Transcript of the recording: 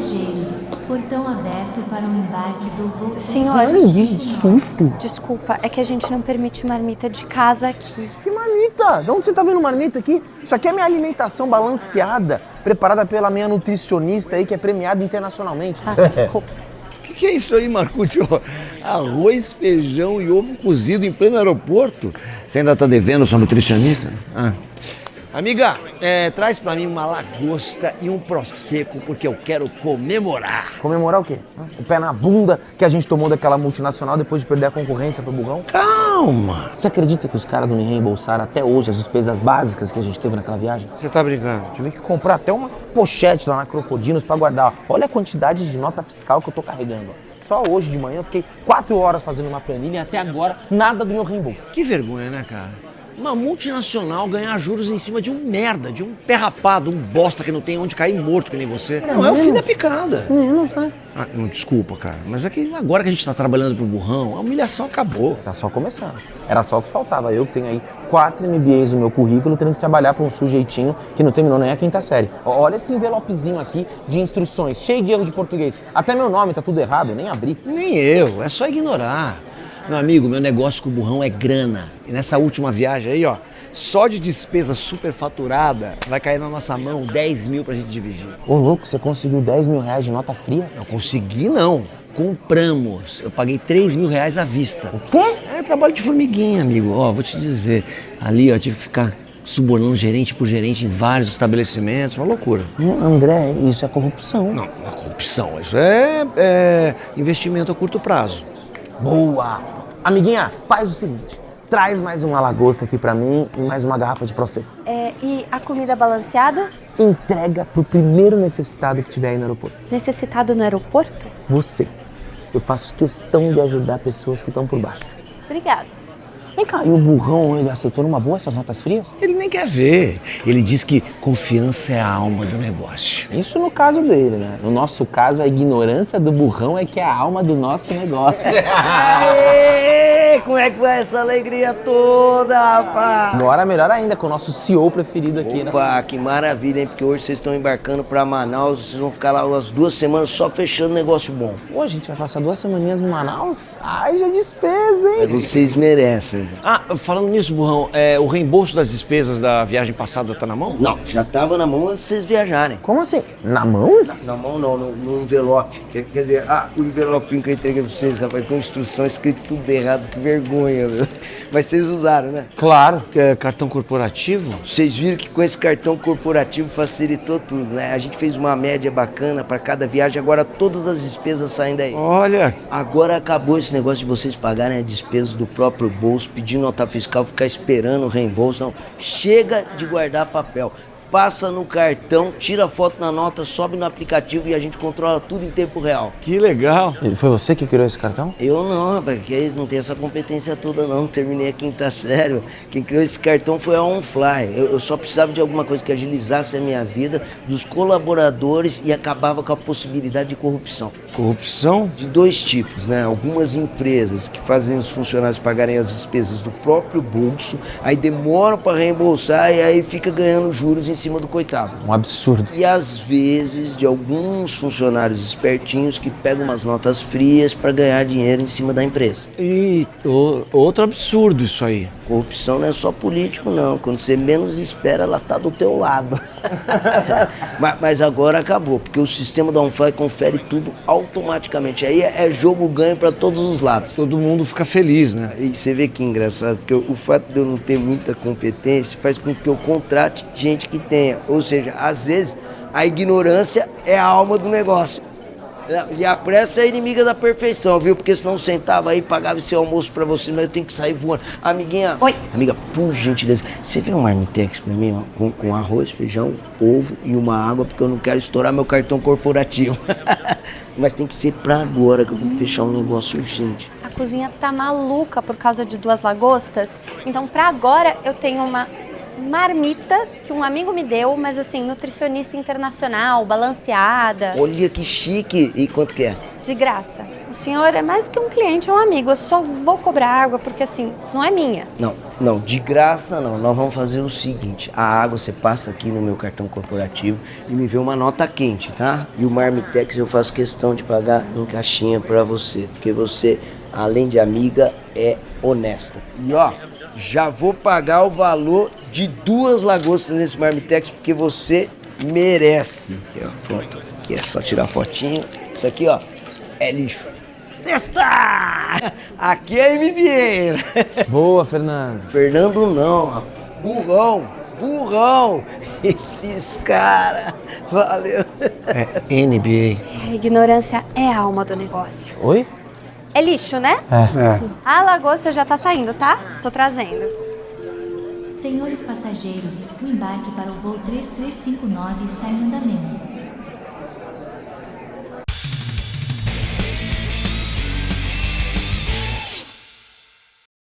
Passageiros, portão aberto para o embarque do voo. Senhor, Ai, que susto. desculpa, é que a gente não permite marmita de casa aqui. Que marmita? De onde você tá vendo marmita aqui? Isso aqui é minha alimentação balanceada, preparada pela minha nutricionista aí, que é premiada internacionalmente. Ah, desculpa. O que é isso aí, Marcute? Arroz, feijão e ovo cozido em pleno aeroporto? Você ainda tá devendo sua nutricionista? Ah. Amiga, traz pra mim uma lagosta e um prosecco, porque eu quero comemorar. Comemorar o quê? O pé na bunda que a gente tomou daquela multinacional depois de perder a concorrência pro burrão? Calma! Você acredita que os caras não me reembolsaram até hoje as despesas básicas que a gente teve naquela viagem? Você tá brincando? Tive que comprar até uma pochete lá na Crocodilos pra guardar. Olha a quantidade de nota fiscal que eu tô carregando. Só hoje de manhã eu fiquei 4 horas fazendo uma planilha e até agora nada do meu reembolso. Que vergonha, né, cara? Uma multinacional ganhar juros em cima de um merda, de um pé rapado, um bosta que não tem onde cair morto que nem você. Não, é o fim da picada. Menos, né? Ah, não, desculpa, cara, mas é que agora que a gente tá trabalhando pro burrão, a humilhação acabou. Tá só começando. Era só o que faltava. Eu que tenho aí 4 MBAs no meu currículo, tendo que trabalhar pra um sujeitinho que não terminou nem a 5ª série. Olha esse envelopezinho aqui de instruções, cheio de erro de português. Até meu nome tá tudo errado, eu nem abri. Nem eu, é só ignorar. Meu amigo, meu negócio com o burrão é grana. E nessa última viagem aí, ó, só de despesa superfaturada vai cair na nossa mão 10 mil pra gente dividir. Ô louco, você conseguiu 10 mil reais de nota fria? Não consegui, não. Compramos. Eu paguei 3 mil reais à vista. O quê? É trabalho de formiguinha, amigo. Ó, vou te dizer. Ali, ó, tive que ficar subornando gerente por gerente em vários estabelecimentos. Uma loucura. André, isso é corrupção. Não, não é corrupção. Isso é investimento a curto prazo. Boa! Amiguinha, faz o seguinte. Traz mais uma lagosta aqui pra mim e mais uma garrafa de prosecco. E a comida balanceada? Entrega pro primeiro necessitado que tiver aí no aeroporto. Necessitado no aeroporto? Você. Eu faço questão de ajudar pessoas que estão por baixo. Obrigada. Vem cá, e o burrão, ele aceitou numa boa essas notas frias? Ele nem quer ver. Ele diz que confiança é a alma do negócio. Isso no caso dele, né? No nosso caso, a ignorância do burrão é que é a alma do nosso negócio. Aê! Como é que vai essa alegria toda, rapaz? Agora melhor ainda, com o nosso CEO preferido aqui, né? Opa, que maravilha, hein? Porque hoje vocês estão embarcando pra Manaus, vocês vão ficar lá umas 2 semanas só fechando negócio bom. Pô, a gente vai passar 2 semaninhas em Manaus? Ai, já despesa, hein? Vocês merecem. Ah, falando nisso, burrão, o reembolso das despesas da viagem passada tá na mão? Não, já tava na mão antes de vocês viajarem. Como assim? Na mão? Na mão não, no envelope. Quer dizer, o envelopinho que eu entreguei pra vocês, rapaz, com instrução escrito tudo errado, que vergonha, meu. Mas vocês usaram, né? Claro. Cartão corporativo? Vocês viram que com esse cartão corporativo facilitou tudo, né? A gente fez uma média bacana pra cada viagem, agora todas as despesas saem daí. Olha, Agora acabou esse negócio de vocês pagarem a despesa do próprio bolso, pedir nota fiscal, ficar esperando o reembolso. Não, chega de guardar papel. Passa no cartão, tira foto na nota, sobe no aplicativo e a gente controla tudo em tempo real. que legal. E foi você que criou esse cartão? Eu não, rapaz, que isso, não tenho essa competência toda não, terminei a 5ª série. Quem criou esse cartão foi a OnFly. Eu só precisava de alguma coisa que agilizasse a minha vida, dos colaboradores e acabava com a possibilidade de corrupção. Corrupção? De 2 tipos, né? Algumas empresas que fazem os funcionários pagarem as despesas do próprio bolso, aí demoram para reembolsar e aí fica ganhando juros em cima do coitado. Um absurdo. E às vezes de alguns funcionários espertinhos que pegam umas notas frias para ganhar dinheiro em cima da empresa. E outro absurdo isso aí. Corrupção não é só político não, quando você menos espera ela tá do teu lado. mas agora acabou, porque o sistema da OnFly confere tudo automaticamente, aí é jogo ganho para todos os lados. Todo mundo fica feliz, né? E você vê que engraçado, porque o fato de eu não ter muita competência faz com que eu contrate gente que tenha. Ou seja, às vezes a ignorância é a alma do negócio. E a pressa é inimiga da perfeição, viu? Porque senão eu sentava aí e pagava esse almoço pra você, mas eu tenho que sair voando. Amiguinha. Oi. Amiga, por gentileza, você vê um marmitex pra mim, ó, com arroz, feijão, ovo e uma água, porque eu não quero estourar meu cartão corporativo. Mas tem que ser pra agora, que eu vou fechar um negócio urgente. A cozinha tá maluca por causa de 2 lagostas. Então, pra agora, eu tenho uma marmita que um amigo me deu, mas assim, nutricionista internacional, balanceada. Olha que chique! E quanto que é? De graça. O senhor é mais que um cliente, é um amigo. Eu só vou cobrar água porque, assim, não é minha. Não, de graça não. Nós vamos fazer o seguinte, a água você passa aqui no meu cartão corporativo e me vê uma nota quente, tá? E o Marmitex eu faço questão de pagar em caixinha pra você, porque você, além de amiga, é honesta. E ó, já vou pagar o valor de 2 lagostas nesse Marmitex, porque você merece. Aqui, ó, pronto. Aqui é só tirar a fotinho. Isso aqui, ó, é lixo. Sexta! Aqui é MBA. Boa, Fernando. Fernando não, burrão. Esses caras, valeu. É NBA. A ignorância é a alma do negócio. Oi? É lixo, né? É. A lagosta já tá saindo, tá? Tô trazendo. Senhores passageiros, o embarque para o voo 3359 está em andamento.